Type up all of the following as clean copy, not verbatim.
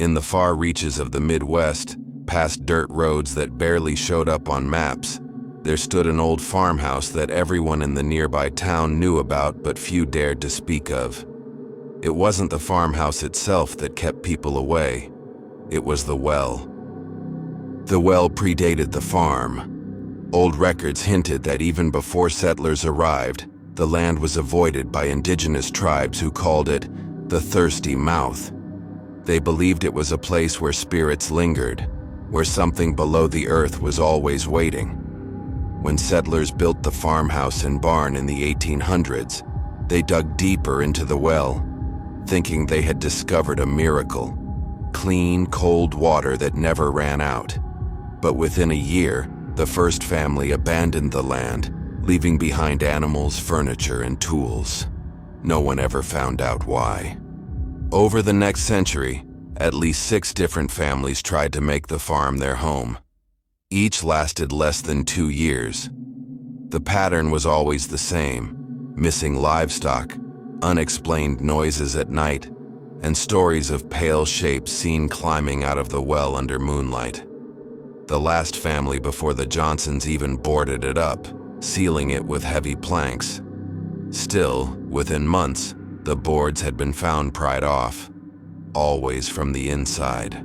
In the far reaches of the Midwest, past dirt roads that barely showed up on maps, there stood an old farmhouse that everyone in the nearby town knew about but few dared to speak of. It wasn't the farmhouse itself that kept people away. It was the well. The well predated the farm. Old records hinted that even before settlers arrived, the land was avoided by indigenous tribes who called it the Thirsty Mouth. They believed it was a place where spirits lingered, where something below the earth was always waiting. When settlers built the farmhouse and barn in the 1800s, they dug deeper into the well, thinking they had discovered a miracle: clean, cold water that never ran out. But within a year, the first family abandoned the land, leaving behind animals, furniture, and tools. No one ever found out why. Over the next century, at least 6 different families tried to make the farm their home. Each lasted less than 2 years. The pattern was always the same: missing livestock, unexplained noises at night, and stories of pale shapes seen climbing out of the well under moonlight. The last family before the Johnsons even boarded it up, sealing it with heavy planks. Still, within months, the boards had been found pried off, always from the inside.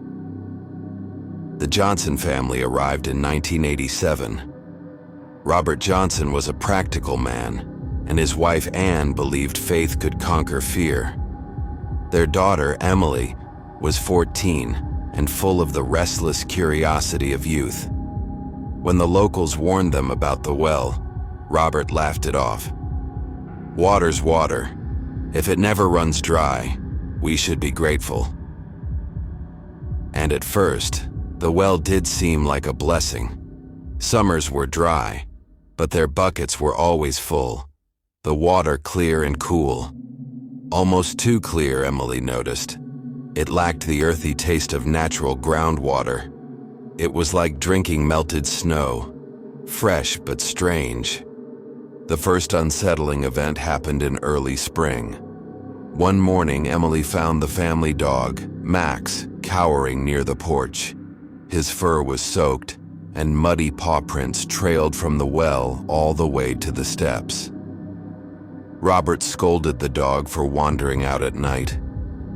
The Johnson family arrived in 1987. Robert Johnson was a practical man, and his wife Anne believed faith could conquer fear. Their daughter, Emily, was 14 and full of the restless curiosity of youth. When the locals warned them about the well, Robert laughed it off. "Water's water. If it never runs dry, we should be grateful." And at first, the well did seem like a blessing. Summers were dry, but their buckets were always full, the water clear and cool. Almost too clear, Emily noticed. It lacked the earthy taste of natural groundwater. It was like drinking melted snow, fresh but strange. The first unsettling event happened in early spring. One morning, Emily found the family dog, Max, cowering near the porch. His fur was soaked, and muddy paw prints trailed from the well all the way to the steps. Robert scolded the dog for wandering out at night,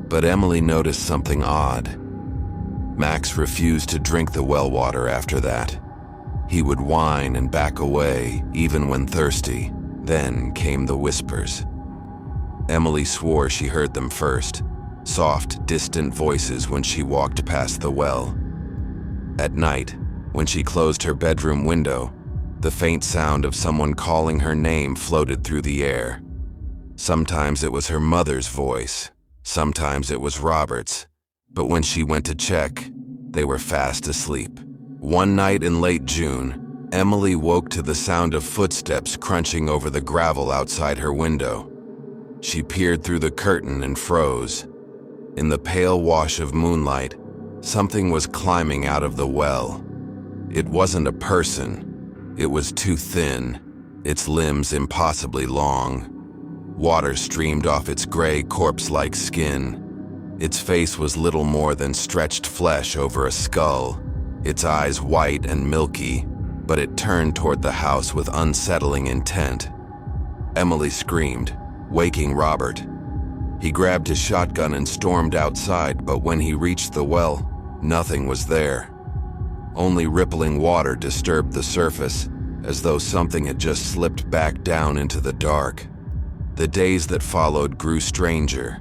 but Emily noticed something odd. Max refused to drink the well water after that. He would whine and back away, even when thirsty. Then came the whispers. Emily swore she heard them first, soft, distant voices when she walked past the well. At night, when she closed her bedroom window, the faint sound of someone calling her name floated through the air. Sometimes it was her mother's voice, sometimes it was Robert's, but when she went to check, they were fast asleep. One night in late June, Emily woke to the sound of footsteps crunching over the gravel outside her window. She peered through the curtain and froze. In the pale wash of moonlight, something was climbing out of the well. It wasn't a person. It was too thin, its limbs impossibly long. Water streamed off its gray, corpse-like skin. Its face was little more than stretched flesh over a skull, its eyes white and milky, but it turned toward the house with unsettling intent. Emily screamed, waking Robert. He grabbed his shotgun and stormed outside, but when he reached the well, nothing was there. Only rippling water disturbed the surface, as though something had just slipped back down into the dark. The days that followed grew stranger.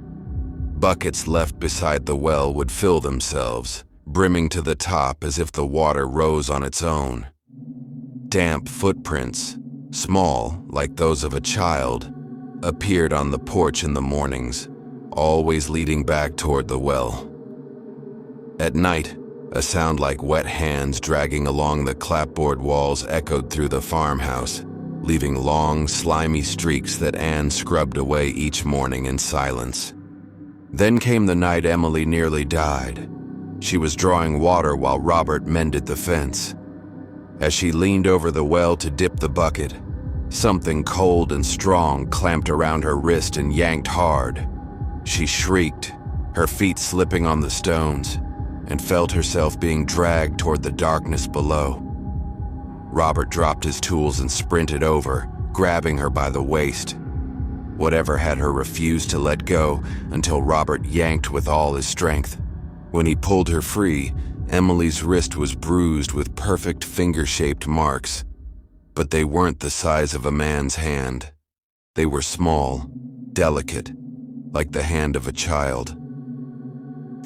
Buckets left beside the well would fill themselves, brimming to the top as if the water rose on its own. Damp footprints, small like those of a child, appeared on the porch in the mornings, always leading back toward the well. At night, a sound like wet hands dragging along the clapboard walls echoed through the farmhouse, leaving long, slimy streaks that Anne scrubbed away each morning in silence. Then came the night Emily nearly died. She was drawing water while Robert mended the fence. As she leaned over the well to dip the bucket, something cold and strong clamped around her wrist and yanked hard. She shrieked, her feet slipping on the stones. and felt herself being dragged toward the darkness below. Robert dropped his tools and sprinted over, grabbing her by the waist. Whatever had her refused to let go until Robert yanked with all his strength. When he pulled her free, Emily's wrist was bruised with perfect finger-shaped marks. But they weren't the size of a man's hand. They were small, delicate, like the hand of a child.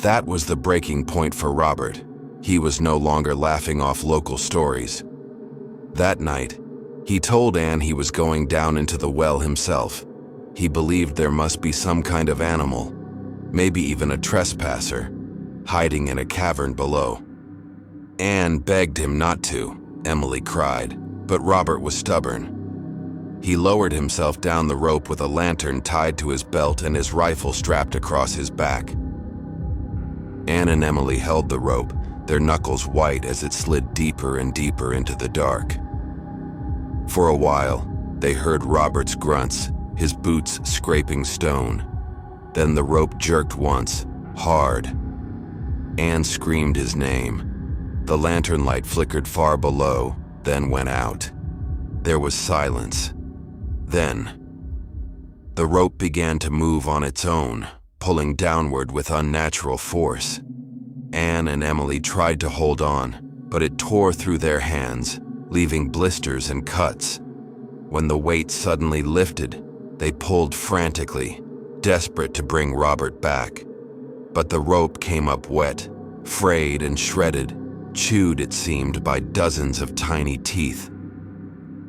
That was the breaking point for Robert. He was no longer laughing off local stories. That night, he told Anne he was going down into the well himself. He believed there must be some kind of animal, maybe even a trespasser, hiding in a cavern below. Anne begged him not to, Emily cried, but Robert was stubborn. He lowered himself down the rope with a lantern tied to his belt and his rifle strapped across his back. Anne and Emily held the rope, their knuckles white as it slid deeper and deeper into the dark. For a while, they heard Robert's grunts, his boots scraping stone. Then the rope jerked once, hard. Anne screamed his name. The lantern light flickered far below, then went out. There was silence. Then, the rope began to move on its own, pulling downward with unnatural force. Anne and Emily tried to hold on, but it tore through their hands, leaving blisters and cuts. When the weight suddenly lifted, they pulled frantically, desperate to bring Robert back. But the rope came up wet, frayed and shredded, chewed, it seemed, by dozens of tiny teeth.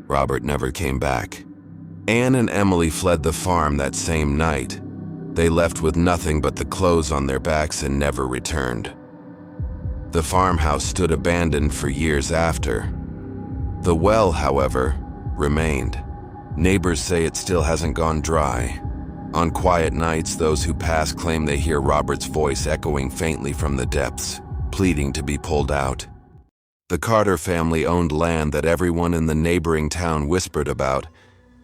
Robert never came back. Anne and Emily fled the farm that same night. They left with nothing but the clothes on their backs and never returned. The farmhouse stood abandoned for years after. The well, however, remained. Neighbors say it still hasn't gone dry. On quiet nights, those who pass claim they hear Robert's voice echoing faintly from the depths, pleading to be pulled out. The Carter family owned land that everyone in the neighboring town whispered about,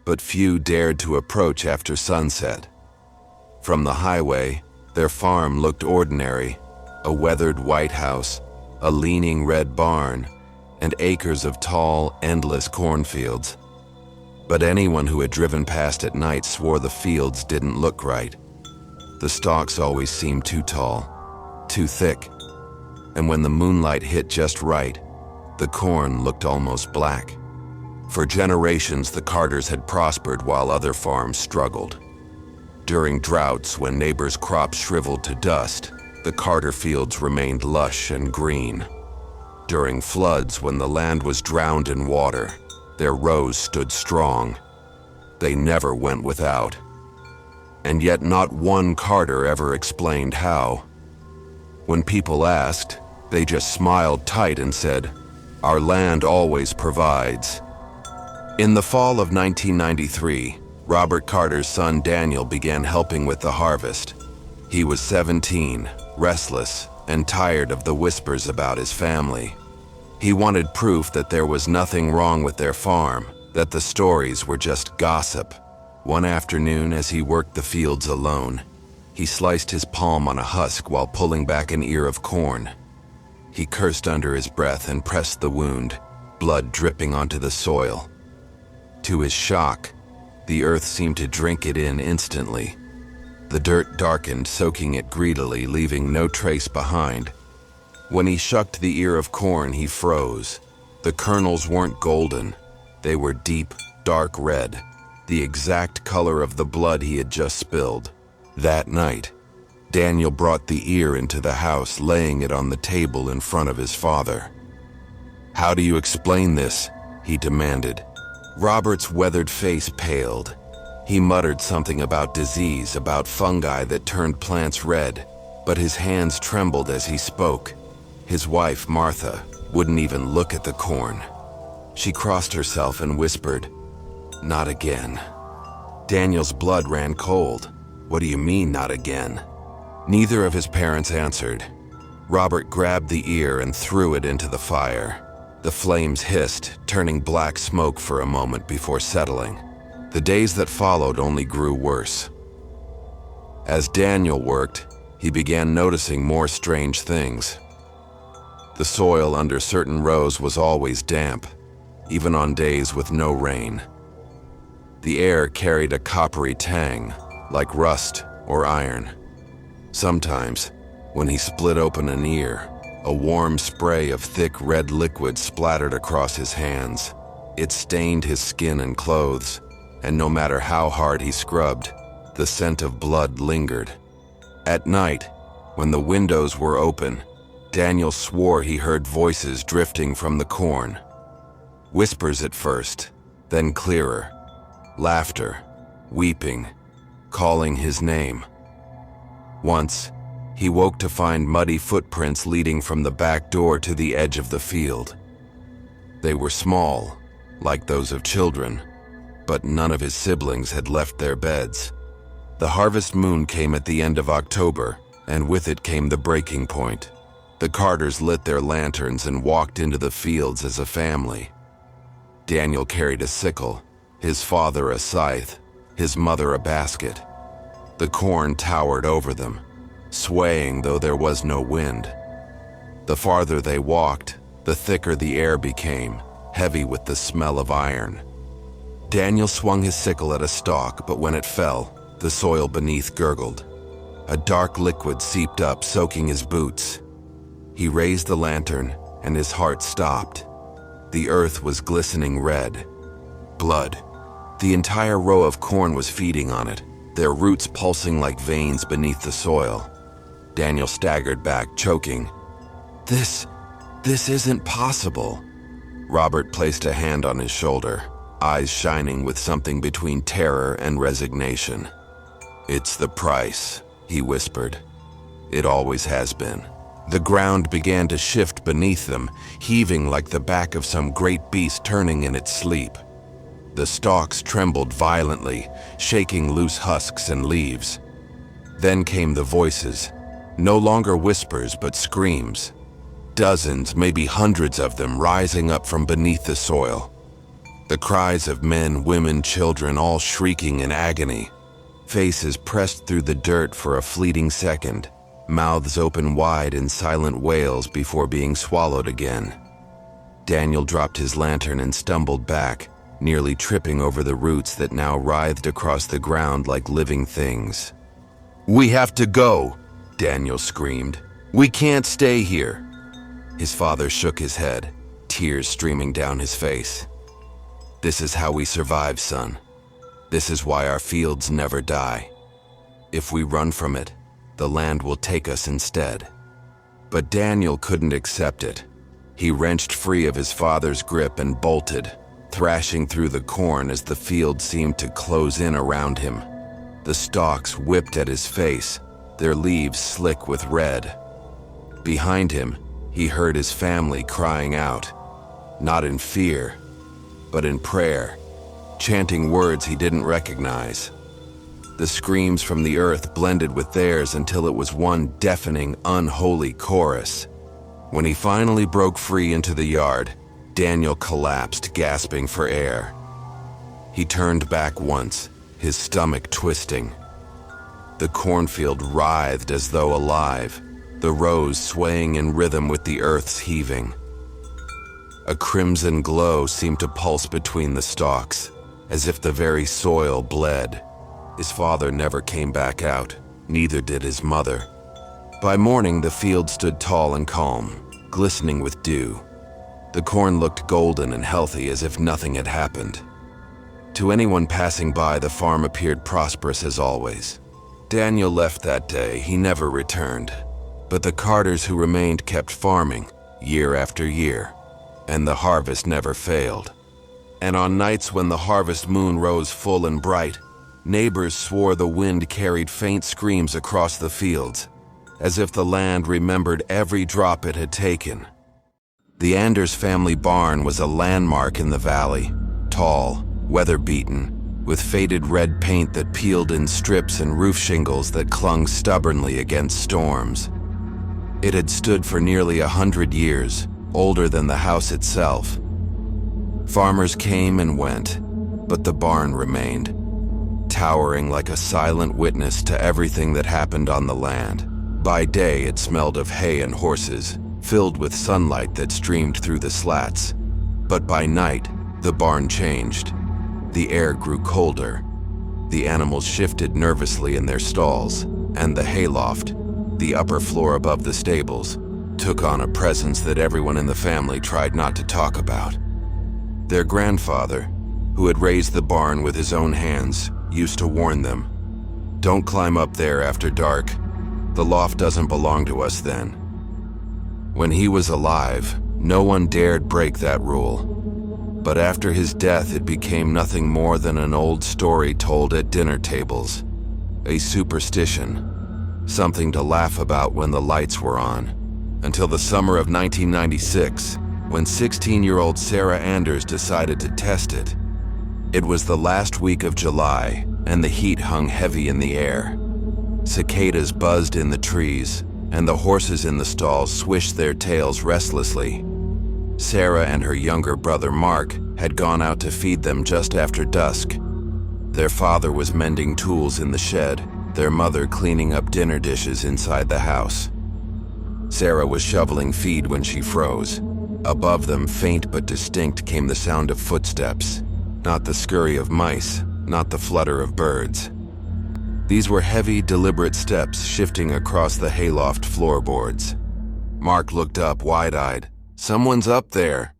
but few dared to approach after sunset. From the highway, their farm looked ordinary, a weathered white house, a leaning red barn, and acres of tall, endless cornfields. But anyone who had driven past at night swore the fields didn't look right. The stalks always seemed too tall, too thick, and when the moonlight hit just right, the corn looked almost black. For generations, the Carters had prospered while other farms struggled. During droughts, when neighbors' crops shriveled to dust, the Carter fields remained lush and green. During floods, when the land was drowned in water, their rows stood strong. They never went without. And yet not one Carter ever explained how. When people asked, they just smiled tight and said, "Our land always provides." In the fall of 1993, Robert Carter's son Daniel began helping with the harvest. He was 17, restless, and tired of the whispers about his family. He wanted proof that there was nothing wrong with their farm, that the stories were just gossip. One afternoon, as he worked the fields alone, he sliced his palm on a husk while pulling back an ear of corn. He cursed under his breath and pressed the wound, blood dripping onto the soil. To his shock, the earth seemed to drink it in instantly. The dirt darkened, soaking it greedily, leaving no trace behind. When he shucked the ear of corn, he froze. The kernels weren't golden. They were deep, dark red, the exact color of the blood he had just spilled. That night, Daniel brought the ear into the house, laying it on the table in front of his father. "How do you explain this?" he demanded. Robert's weathered face paled. He muttered something about disease, about fungi that turned plants red, but his hands trembled as he spoke. His wife, Martha, wouldn't even look at the corn. She crossed herself and whispered, "Not again." Daniel's blood ran cold. "What do you mean, not again?" Neither of his parents answered. Robert grabbed the ear and threw it into the fire. The flames hissed, turning black smoke for a moment before settling. The days that followed only grew worse. As Daniel worked, he began noticing more strange things. The soil under certain rows was always damp, even on days with no rain. The air carried a coppery tang, like rust or iron. Sometimes, when he split open an ear, a warm spray of thick red liquid splattered across his hands. It stained his skin and clothes, and no matter how hard he scrubbed, the scent of blood lingered. At night, when the windows were open, Daniel swore he heard voices drifting from the corn. Whispers at first, then clearer. Laughter, weeping, calling his name. Once, he woke to find muddy footprints leading from the back door to the edge of the field. They were small, like those of children, but none of his siblings had left their beds. The harvest moon came at the end of October, and with it came the breaking point. The Carters lit their lanterns and walked into the fields as a family. Daniel carried a sickle, his father a scythe, his mother a basket. The corn towered over them, swaying though there was no wind. The farther they walked, the thicker the air became, heavy with the smell of iron. Daniel swung his sickle at a stalk, but when it fell, the soil beneath gurgled. A dark liquid seeped up, soaking his boots. He raised the lantern, and his heart stopped. The earth was glistening red. Blood. The entire row of corn was feeding on it, their roots pulsing like veins beneath the soil. Daniel staggered back, choking. This isn't possible." Robert placed a hand on his shoulder, eyes shining with something between terror and resignation. "It's the price," he whispered. "It always has been." The ground began to shift beneath them, heaving like the back of some great beast turning in its sleep. The stalks trembled violently, shaking loose husks and leaves. Then came the voices, no longer whispers but screams. Dozens, maybe hundreds of them rising up from beneath the soil. The cries of men, women, children, all shrieking in agony. Faces pressed through the dirt for a fleeting second, mouths open wide in silent wails before being swallowed again. Daniel dropped his lantern and stumbled back, nearly tripping over the roots that now writhed across the ground like living things. "We have to go," Daniel screamed. "We can't stay here." His father shook his head, tears streaming down his face. "This is how we survive, son. This is why our fields never die. If we run from it, the land will take us instead." But Daniel couldn't accept it. He wrenched free of his father's grip and bolted, thrashing through the corn as the field seemed to close in around him. The stalks whipped at his face, their leaves slick with red. Behind him, he heard his family crying out, not in fear, but in prayer, chanting words he didn't recognize. The screams from the earth blended with theirs until it was one deafening, unholy chorus. When he finally broke free into the yard, Daniel collapsed, gasping for air. He turned back once, his stomach twisting. The cornfield writhed as though alive, the rows swaying in rhythm with the earth's heaving. A crimson glow seemed to pulse between the stalks, as if the very soil bled. His father never came back out, neither did his mother. By morning, the field stood tall and calm, glistening with dew. The corn looked golden and healthy, as if nothing had happened. To anyone passing by, the farm appeared prosperous as always. Daniel left that day. He never returned. But the Carters who remained kept farming, year after year, and the harvest never failed. And on nights when the harvest moon rose full and bright, neighbors swore the wind carried faint screams across the fields, as if the land remembered every drop it had taken. The Anders family barn was a landmark in the valley, tall, weather-beaten, with faded red paint that peeled in strips and roof shingles that clung stubbornly against storms. It had stood for nearly 100 years, older than the house itself. Farmers came and went, but the barn remained, towering like a silent witness to everything that happened on the land. By day, it smelled of hay and horses, filled with sunlight that streamed through the slats. But by night, the barn changed. The air grew colder. The animals shifted nervously in their stalls, and the hayloft, the upper floor above the stables, took on a presence that everyone in the family tried not to talk about. Their grandfather, who had raised the barn with his own hands, used to warn them, "Don't climb up there after dark. The loft doesn't belong to us then." When he was alive, no one dared break that rule. But after his death, it became nothing more than an old story told at dinner tables. A superstition, something to laugh about when the lights were on. Until the summer of 1996, when 16-year-old Sarah Anders decided to test it. It was the last week of July, and the heat hung heavy in the air. Cicadas buzzed in the trees, and the horses in the stalls swished their tails restlessly. Sarah and her younger brother Mark had gone out to feed them just after dusk. Their father was mending tools in the shed, their mother cleaning up dinner dishes inside the house. Sarah was shoveling feed when she froze. Above them, faint but distinct, came the sound of footsteps. Not the scurry of mice, not the flutter of birds. These were heavy, deliberate steps shifting across the hayloft floorboards. Mark looked up, wide-eyed. "Someone's up there."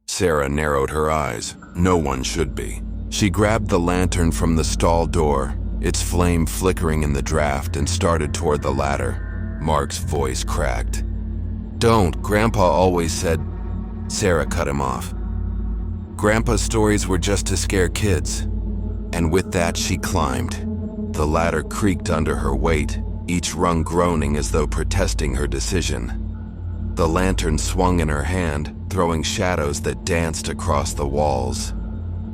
Sarah narrowed her eyes. No one should be. She grabbed the lantern from the stall door, its flame flickering in the draft, and started toward the ladder. Mark's voice cracked. "Don't, Grandpa always said..." Sarah cut him off. "Grandpa's stories were just to scare kids." And with that, she climbed. The ladder creaked under her weight, each rung groaning as though protesting her decision. The lantern swung in her hand, throwing shadows that danced across the walls.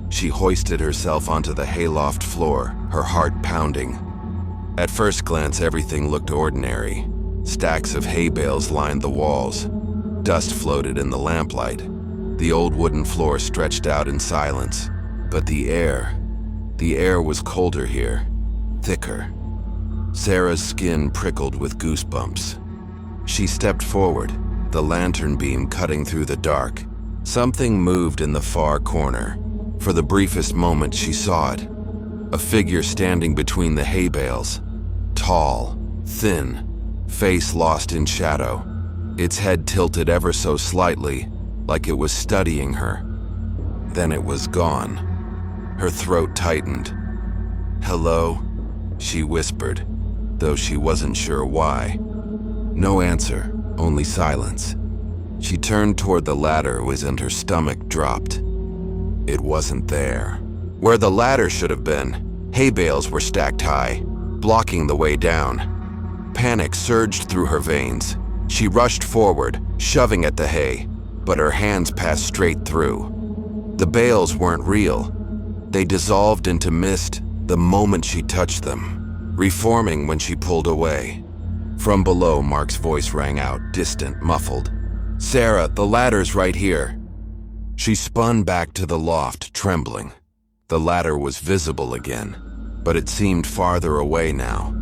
She hoisted herself onto the hayloft floor, her heart pounding. At first glance, everything looked ordinary. Stacks of hay bales lined the walls. Dust floated in the lamplight. The old wooden floor stretched out in silence. But the air was colder here, thicker. Sarah's skin prickled with goosebumps. She stepped forward, the lantern beam cutting through the dark. Something moved in the far corner. For the briefest moment, she saw it. A figure standing between the hay bales. Tall, thin, face lost in shadow. Its head tilted ever so slightly, like it was studying her. Then it was gone. Her throat tightened. "Hello?" she whispered, though she wasn't sure why. No answer. Only silence. She turned toward the ladder and her stomach dropped. It wasn't there. Where the ladder should have been, hay bales were stacked high, blocking the way down. Panic surged through her veins. She rushed forward, shoving at the hay, but her hands passed straight through. The bales weren't real. They dissolved into mist the moment she touched them, reforming when she pulled away. From below, Mark's voice rang out, distant, muffled. "Sarah, the ladder's right here." She spun back to the loft, trembling. The ladder was visible again, but it seemed farther away now,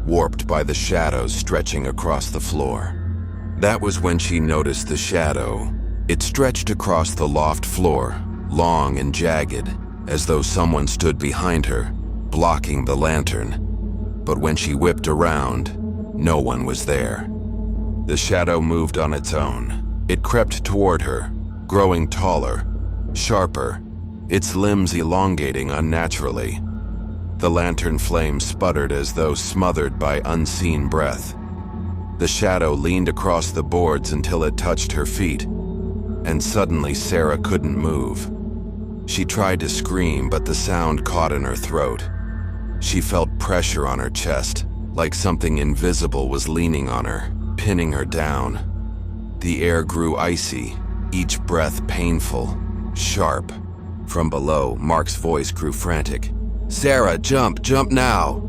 warped by the shadows stretching across the floor. That was when she noticed the shadow. It stretched across the loft floor, long and jagged, as though someone stood behind her, blocking the lantern. But when she whipped around, no one was there. The shadow moved on its own. It crept toward her, growing taller, sharper, its limbs elongating unnaturally. The lantern flame sputtered as though smothered by unseen breath. The shadow leaned across the boards until it touched her feet, and suddenly Sarah couldn't move. She tried to scream, but the sound caught in her throat. She felt pressure on her chest, like something invisible was leaning on her, pinning her down. The air grew icy, each breath painful, sharp. From below, Mark's voice grew frantic. "Sarah, jump, jump now!"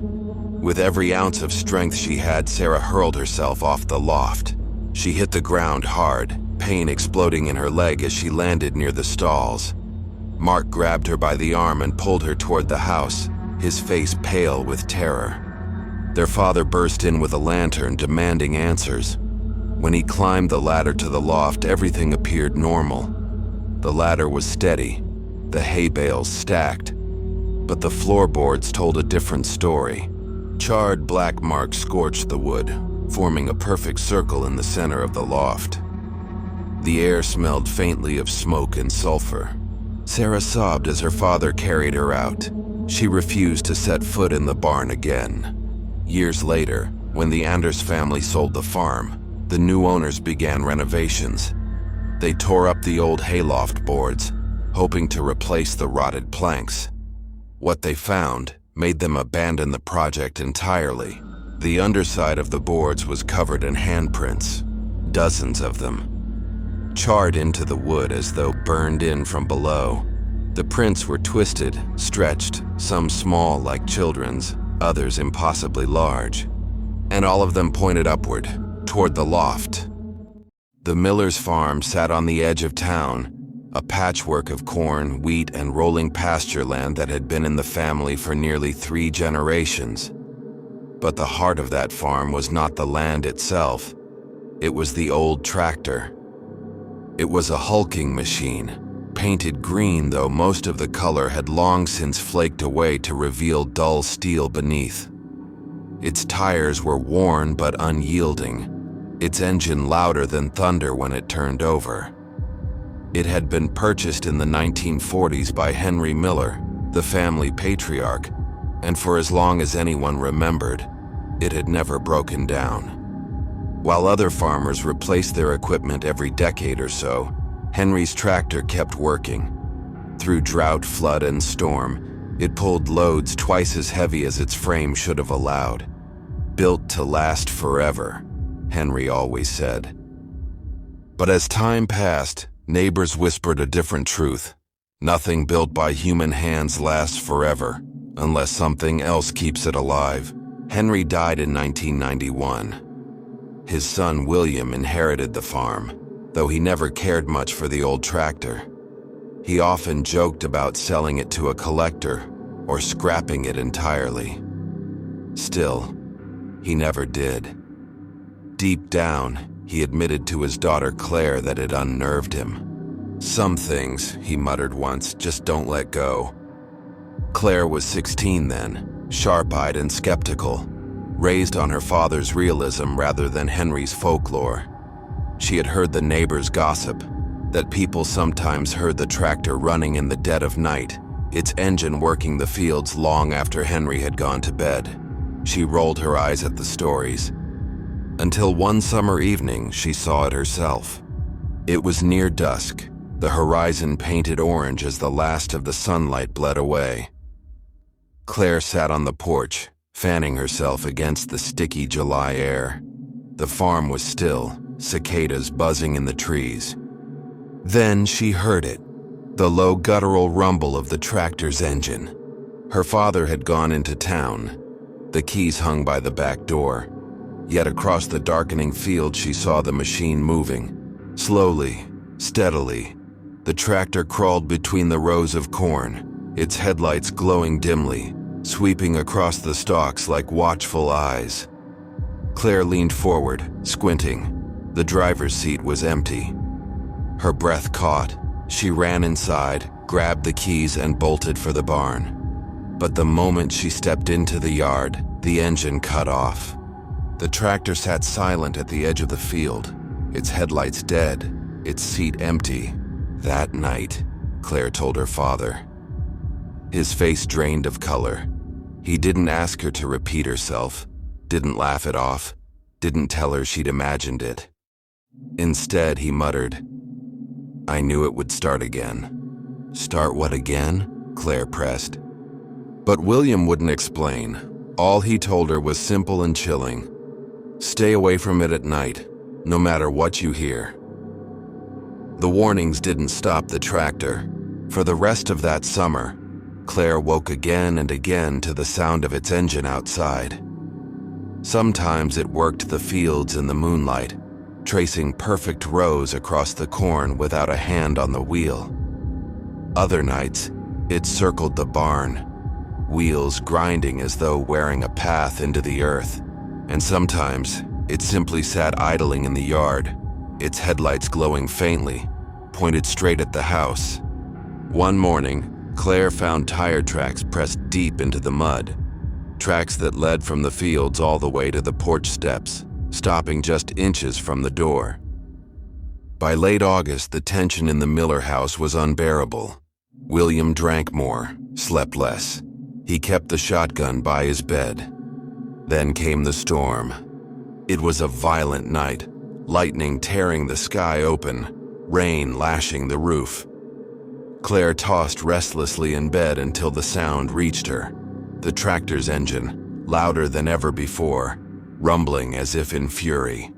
With every ounce of strength she had, Sarah hurled herself off the loft. She hit the ground hard, pain exploding in her leg as she landed near the stalls. Mark grabbed her by the arm and pulled her toward the house, his face pale with terror. Their father burst in with a lantern, demanding answers. When he climbed the ladder to the loft, everything appeared normal. The ladder was steady, the hay bales stacked, but the floorboards told a different story. Charred black marks scorched the wood, forming a perfect circle in the center of the loft. The air smelled faintly of smoke and sulfur. Sarah sobbed as her father carried her out. She refused to set foot in the barn again. Years later, when the Anders family sold the farm, the new owners began renovations. They tore up the old hayloft boards, hoping to replace the rotted planks. What they found made them abandon the project entirely. The underside of the boards was covered in handprints, dozens of them, charred into the wood as though burned in from below. The prints were twisted, stretched, some small like children's, others impossibly large, and all of them pointed upward, toward the loft. The miller's farm sat on the edge of town, a patchwork of corn, wheat, and rolling pasture land that had been in the family for nearly 3 generations. But the heart of that farm was not the land itself. It was the old tractor. It was a hulking machine, painted green, though most of the color had long since flaked away to reveal dull steel beneath. Its tires were worn but unyielding, its engine louder than thunder when it turned over. It had been purchased in the 1940s by Henry Miller, the family patriarch, and for as long as anyone remembered, it had never broken down. While other farmers replaced their equipment every decade or so, Henry's tractor kept working. Through drought, flood, and storm, it pulled loads twice as heavy as its frame should have allowed. Built to last forever, Henry always said. But as time passed, neighbors whispered a different truth. Nothing built by human hands lasts forever, unless something else keeps it alive. Henry died in 1991. His son William inherited the farm, though he never cared much for the old tractor. He often joked about selling it to a collector or scrapping it entirely. Still, he never did. Deep down, he admitted to his daughter Claire that it unnerved him. "Some things," he muttered once, "just don't let go." Claire was 16 then, sharp-eyed and skeptical, raised on her father's realism rather than Henry's folklore. She had heard the neighbors gossip, that people sometimes heard the tractor running in the dead of night, its engine working the fields long after Henry had gone to bed. She rolled her eyes at the stories, until one summer evening she saw it herself. It was near dusk, the horizon painted orange as the last of the sunlight bled away. Claire sat on the porch, fanning herself against the sticky July air. The farm was still, cicadas buzzing in the trees. Then she heard it, the low guttural rumble of the tractor's engine. Her father had gone into town. The keys hung by the back door. Yet across the darkening field she saw the machine moving. Slowly, steadily, the tractor crawled between the rows of corn, its headlights glowing dimly, sweeping across the stalks like watchful eyes. Claire leaned forward, squinting. The driver's seat was empty. Her breath caught. She ran inside, grabbed the keys, and bolted for the barn. But the moment she stepped into the yard, the engine cut off. The tractor sat silent at the edge of the field, its headlights dead, its seat empty. That night, Claire told her father. His face drained of color. He didn't ask her to repeat herself, didn't laugh it off, didn't tell her she'd imagined it. Instead, he muttered, "I knew it would start again." "Start what again?" Claire pressed. But William wouldn't explain. All he told her was simple and chilling. "Stay away from it at night, no matter what you hear." The warnings didn't stop the tractor. For the rest of that summer, Claire woke again and again to the sound of its engine outside. Sometimes it worked the fields in the moonlight, tracing perfect rows across the corn without a hand on the wheel. Other nights, it circled the barn, wheels grinding as though wearing a path into the earth. And sometimes, It simply sat idling in the yard, its headlights glowing faintly, pointed straight at the house. One morning, Claire found tire tracks pressed deep into the mud, tracks that led from the fields all the way to the porch steps, stopping just inches from the door. By late August, the tension in the Miller house was unbearable. William drank more, slept less. He kept the shotgun by his bed. Then came the storm. It was a violent night, lightning tearing the sky open, rain lashing the roof. Claire tossed restlessly in bed until the sound reached her. The tractor's engine, louder than ever before, rumbling as if in fury.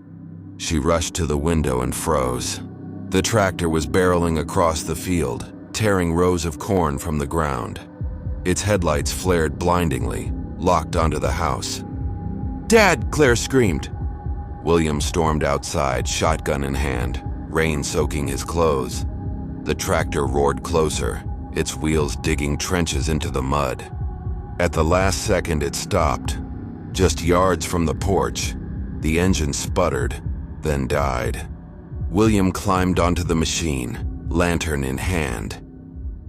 She rushed to the window and froze. The tractor was barreling across the field, tearing rows of corn from the ground. Its headlights flared blindingly, locked onto the house. "Dad!" Claire screamed. William stormed outside, shotgun in hand, rain soaking his clothes. The tractor roared closer, its wheels digging trenches into the mud. At the last second, it stopped. Just yards from the porch, the engine sputtered, then died. William climbed onto the machine, lantern in hand.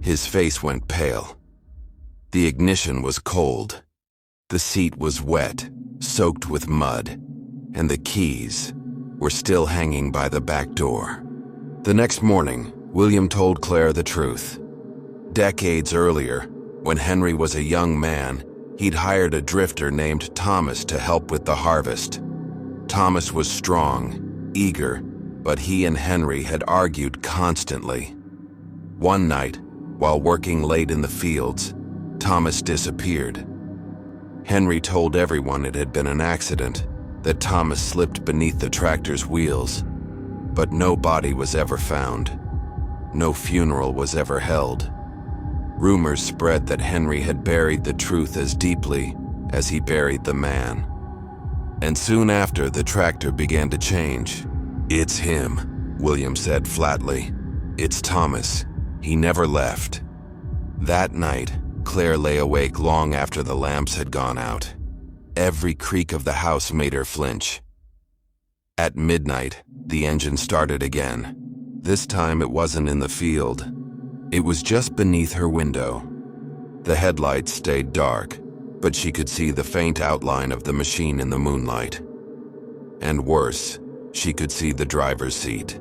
His face went pale. The ignition was cold. The seat was wet, soaked with mud, and the keys were still hanging by the back door. The next morning, William told Claire the truth. Decades earlier, when Henry was a young man, he'd hired a drifter named Thomas to help with the harvest. Thomas was strong, eager, but he and Henry had argued constantly. One night, while working late in the fields, Thomas disappeared. Henry told everyone it had been an accident, that Thomas slipped beneath the tractor's wheels, but no body was ever found. No funeral was ever held. Rumors spread that Henry had buried the truth as deeply as he buried the man. And soon after, the tractor began to change. "It's him," William said flatly. "It's Thomas. He never left." That night, Claire lay awake long after the lamps had gone out. Every creak of the house made her flinch. At midnight, the engine started again. This time it wasn't in the field. It was just beneath her window. The headlights stayed dark, but she could see the faint outline of the machine in the moonlight. And worse, she could see the driver's seat.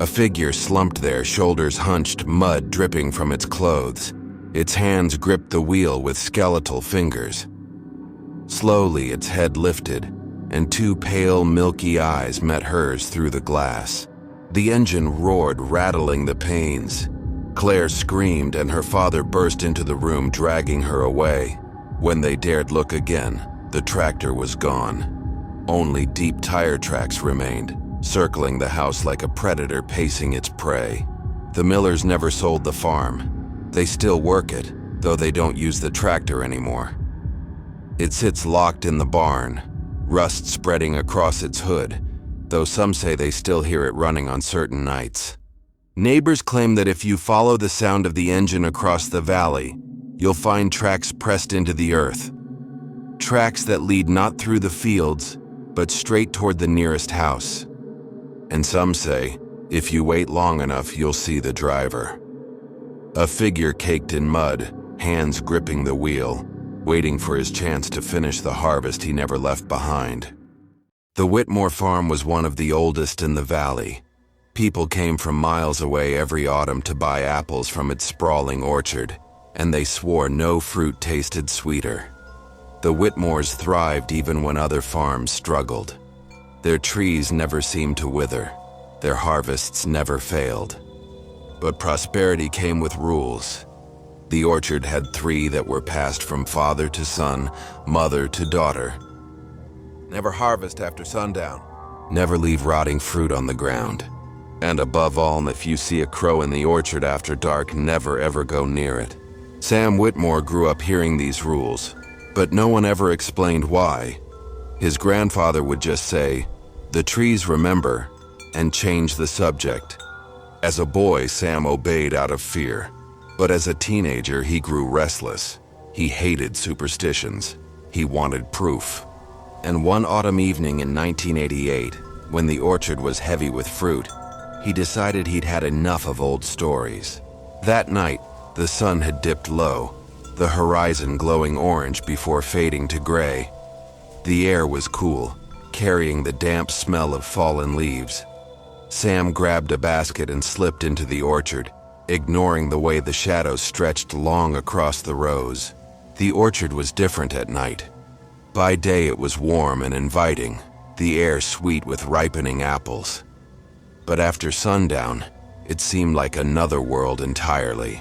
A figure slumped there, shoulders hunched, mud dripping from its clothes. Its hands gripped the wheel with skeletal fingers. Slowly, its head lifted, and two pale, milky eyes met hers through the glass. The engine roared, rattling the panes. Claire screamed, and her father burst into the room, dragging her away. When they dared look again, the tractor was gone. Only deep tire tracks remained, circling the house like a predator pacing its prey. The Millers never sold the farm. They still work it, though they don't use the tractor anymore. It sits locked in the barn, rust spreading across its hood, though some say they still hear it running on certain nights. Neighbors claim that if you follow the sound of the engine across the valley, you'll find tracks pressed into the earth. Tracks that lead not through the fields, but straight toward the nearest house. And some say, if you wait long enough, you'll see the driver. A figure caked in mud, hands gripping the wheel, waiting for his chance to finish the harvest he never left behind. The Whitmore farm was one of the oldest in the valley. People came from miles away every autumn to buy apples from its sprawling orchard, and they swore no fruit tasted sweeter. The Whitmores thrived even when other farms struggled. Their trees never seemed to wither. Their harvests never failed. But prosperity came with rules. The orchard had 3 that were passed from father to son, mother to daughter. Never harvest after sundown. Never leave rotting fruit on the ground. And above all, if you see a crow in the orchard after dark, never ever go near it. Sam Whitmore grew up hearing these rules, but no one ever explained why. His grandfather would just say, "The trees remember," and change the subject. As a boy, Sam obeyed out of fear, but as a teenager, he grew restless. He hated superstitions. He wanted proof. And one autumn evening in 1988, when the orchard was heavy with fruit, he decided he'd had enough of old stories. That night, the sun had dipped low, the horizon glowing orange before fading to gray. The air was cool, carrying the damp smell of fallen leaves. Sam grabbed a basket and slipped into the orchard, ignoring the way the shadows stretched long across the rows. The orchard was different at night. By day it was warm and inviting, the air sweet with ripening apples. But after sundown, it seemed like another world entirely.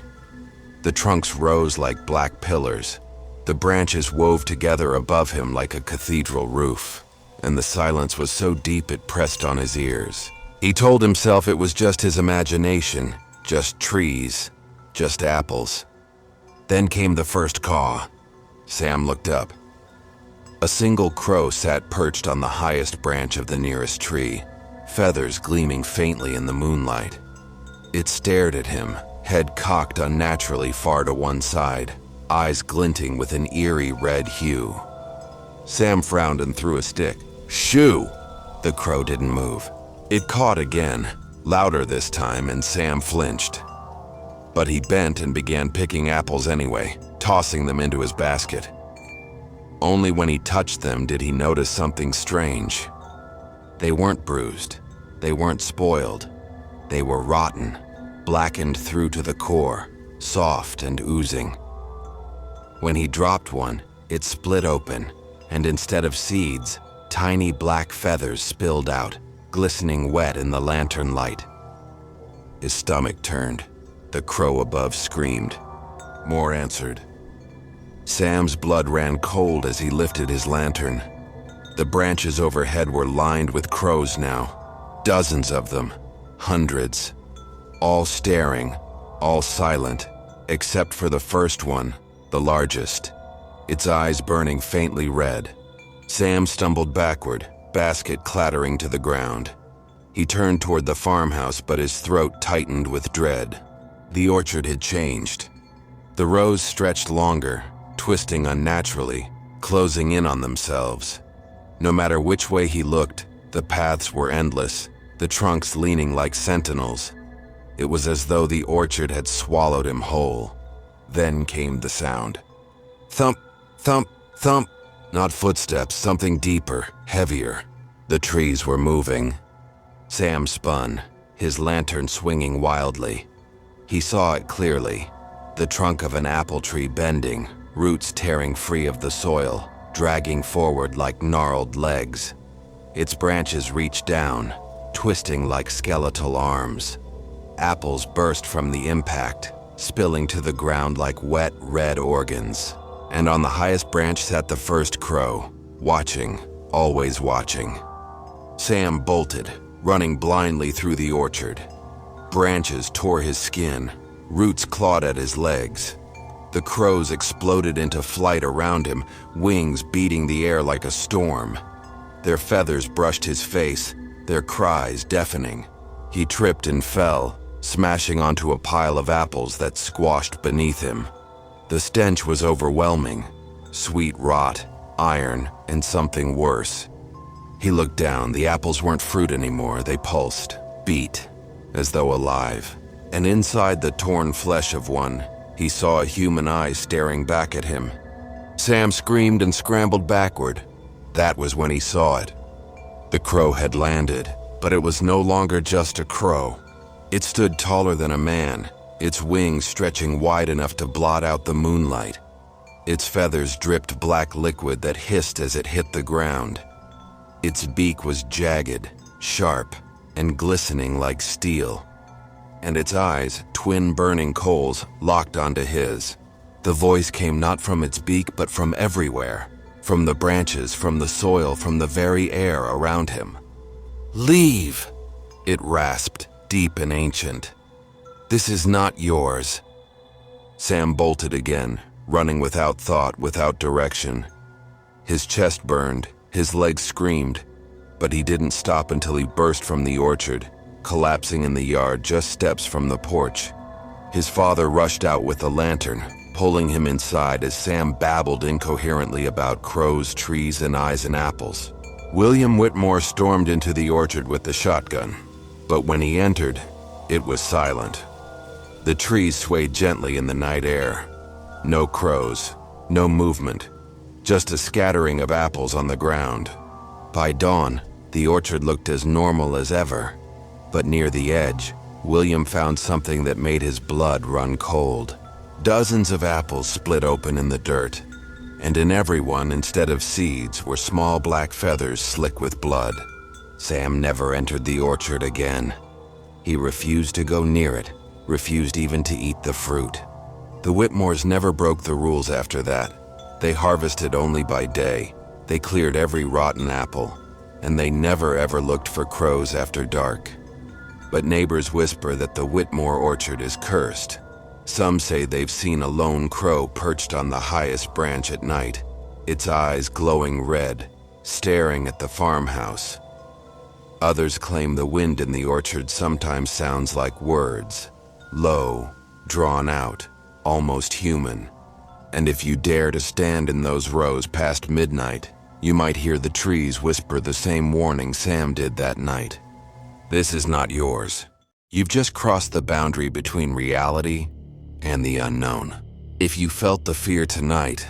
The trunks rose like black pillars. The branches wove together above him like a cathedral roof, and the silence was so deep it pressed on his ears. He told himself it was just his imagination, just trees, just apples. Then came the first caw. Sam looked up. A single crow sat perched on the highest branch of the nearest tree, feathers gleaming faintly in the moonlight. It stared at him, head cocked unnaturally far to one side, eyes glinting with an eerie red hue. Sam frowned and threw a stick. "Shoo!" The crow didn't move. It cawed again, louder this time, and Sam flinched. But he bent and began picking apples anyway, tossing them into his basket. Only when he touched them did he notice something strange. They weren't bruised. They weren't spoiled. They were rotten, blackened through to the core, soft and oozing. When he dropped one, it split open, and instead of seeds, tiny black feathers spilled out, glistening wet in the lantern light. His stomach turned. The crow above screamed. More answered. Sam's blood ran cold as he lifted his lantern. The branches overhead were lined with crows now, dozens of them, hundreds, all staring, all silent, except for the first one, the largest, its eyes burning faintly red. Sam stumbled backward, basket clattering to the ground. He turned toward the farmhouse, but his throat tightened with dread. The orchard had changed. The rows stretched longer, twisting unnaturally, closing in on themselves. No matter which way he looked, the paths were endless, the trunks leaning like sentinels. It was as though the orchard had swallowed him whole. Then came the sound. Thump, thump, thump. Not footsteps, something deeper, heavier. The trees were moving. Sam spun, his lantern swinging wildly. He saw it clearly. The trunk of an apple tree bending, roots tearing free of the soil, dragging forward like gnarled legs. Its branches reached down, twisting like skeletal arms. Apples burst from the impact, spilling to the ground like wet, red organs. And on the highest branch sat the first crow, watching, always watching. Sam bolted, running blindly through the orchard. Branches tore his skin, roots clawed at his legs. The crows exploded into flight around him, wings beating the air like a storm. Their feathers brushed his face, their cries deafening. He tripped and fell, smashing onto a pile of apples that squashed beneath him. The stench was overwhelming, sweet rot, iron, and something worse. He looked down. The apples weren't fruit anymore. They pulsed, beat, as though alive. And inside the torn flesh of one, he saw a human eye staring back at him. Sam screamed and scrambled backward. That was when he saw it. The crow had landed, but it was no longer just a crow. It stood taller than a man, its wings stretching wide enough to blot out the moonlight. Its feathers dripped black liquid that hissed as it hit the ground. Its beak was jagged, sharp, and glistening like steel. And its eyes, twin burning coals, locked onto his. The voice came not from its beak but from everywhere, from the branches, from the soil, from the very air around him. "Leave!" it rasped, deep and ancient. "This is not yours." Sam bolted again, running without thought, without direction. His chest burned, his legs screamed, but he didn't stop until he burst from the orchard, collapsing in the yard just steps from the porch. His father rushed out with a lantern, pulling him inside as Sam babbled incoherently about crows, trees, and eyes and apples. William Whitmore stormed into the orchard with the shotgun, but when he entered, it was silent. The trees swayed gently in the night air. No crows, no movement, just a scattering of apples on the ground. By dawn, the orchard looked as normal as ever, but near the edge, William found something that made his blood run cold. Dozens of apples split open in the dirt, and in every one, instead of seeds, were small black feathers slick with blood. Sam never entered the orchard again. He refused to go near it, refused even to eat the fruit. The Whitmores never broke the rules after that. They harvested only by day. They cleared every rotten apple, and they never ever looked for crows after dark. But neighbors whisper that the Whitmore orchard is cursed. Some say they've seen a lone crow perched on the highest branch at night, its eyes glowing red, staring at the farmhouse. Others claim the wind in the orchard sometimes sounds like words, low, drawn out, almost human. And if you dare to stand in those rows past midnight, you might hear the trees whisper the same warning Sam did that night. This is not yours. You've just crossed the boundary between reality and the unknown. If you felt the fear tonight,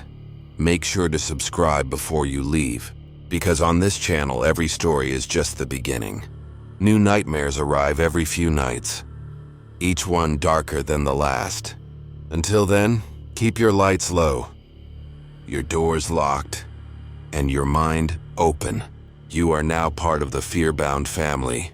make sure to subscribe before you leave, because on this channel every story is just the beginning. New nightmares arrive every few nights, each one darker than the last. Until then, keep your lights low, your doors locked, and your mind open. You are now part of the fear-bound family.